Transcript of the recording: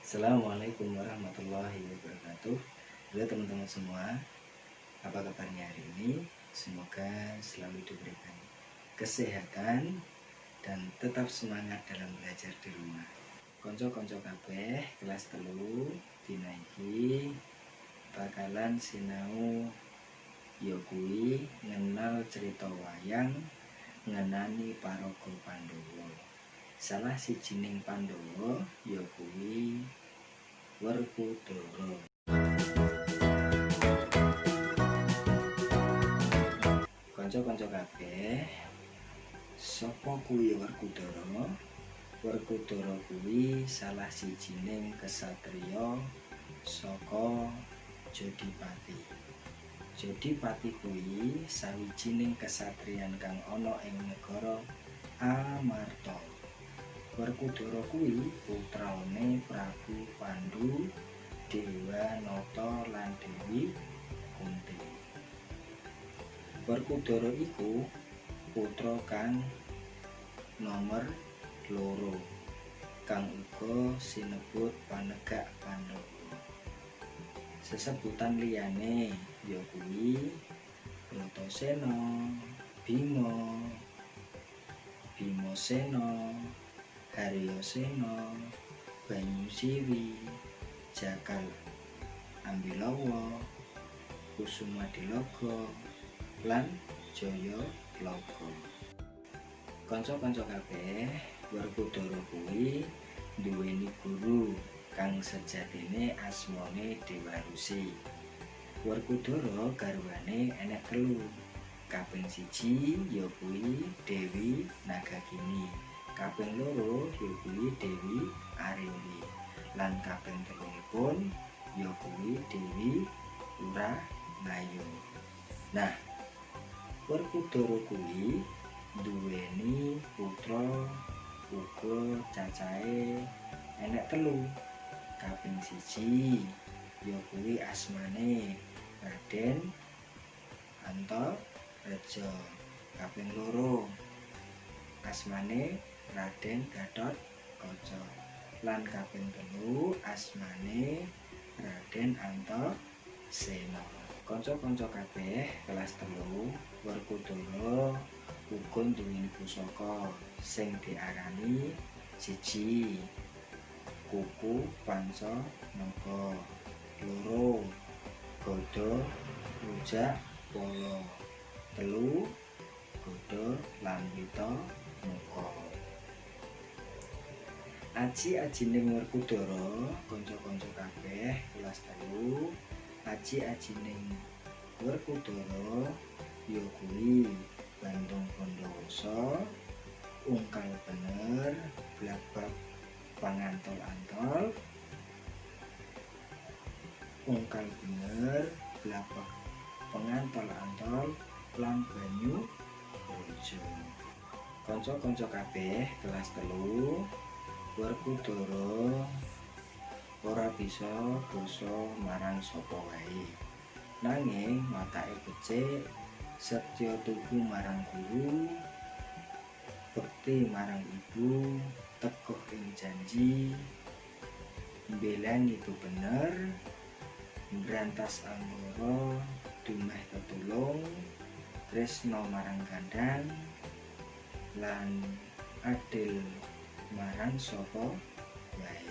Assalamualaikum warahmatullahi wabarakatuh. Halo teman-teman semua, apa kabarnya hari ini? Semoga selalu diberikan kesehatan dan tetap semangat dalam belajar di rumah. Konco-konco kabeh kelas telu dinaiki bakalan sinau Yokui ngenal cerita wayang ngenani paraga Pandhawa. Salah sijining Pandhawa yakuwi Werkudara. Kanca-kanca kabeh, sapa kuwi Werkudara? Werkudara kuwi salah sijining kesatriya saka Jodipati. Jodipati kuwi sawijining kesatriyan kang ana ing negara Amarta. Werkudara kuwi putrane Prabu Pandhu, Dewanata lan Dewi Kunti. Werkudara iku putra kang nomor 2 kang uga sinebut panegak Pandhawa. Sesebutan liyane yakuwi Bratasena, Bima, Bimasena, Haryasena, Banyusiwi, Jakal Ambilawa, Kusumadilaga lan Jayalaga. Kanca-kanca kabeh, Werkudara kuwi nduweni guru kang sejatine asmane Dewarusi. Werkudara garwane enek 3. Kaping 1 yakuwi Dewi Nagagini, kaping 2 yakuwi Dewi Arimbi, lan kaping 3 yakuwi Dewi Uranayu. Nah, Werkudara kuwi duweni putra uga cacahe enek 3. Kaping 1 yakuwi asmane Raden Antareja, kaping 2 asmane Raden Gatotkaca, lan kaping 3 asmane Raden Antasena. Kanca-kanca kabeh kelas 3, Werkudara uga nduweni pusaka sing diarani 1 Kuku Panca-naga, 2 Gada Rujak Pala, 3 Gada Lambita Muka. Aji-ajining Werkudara, kanca-kanca kabeh kelas 3, aji-ajining Werkudara yakuwi Bandung Bandawasa, Ungkal Bener, Blabag Pangantol-antol, Ungkal Bener, Blabag Pangantol-antol lan Banyu Brojo. Kanca-kanca kabeh kelas 3, Werkudara ora bisa dosa marang sapa wae, nanging watake becik, setya tuhu marang guru, bekti marang ibu, teguh ing janji, mbelani itu bener, mbrantas anggara, dumeh tetulung, tresna marang kandhang, lan adil marang sapa wae.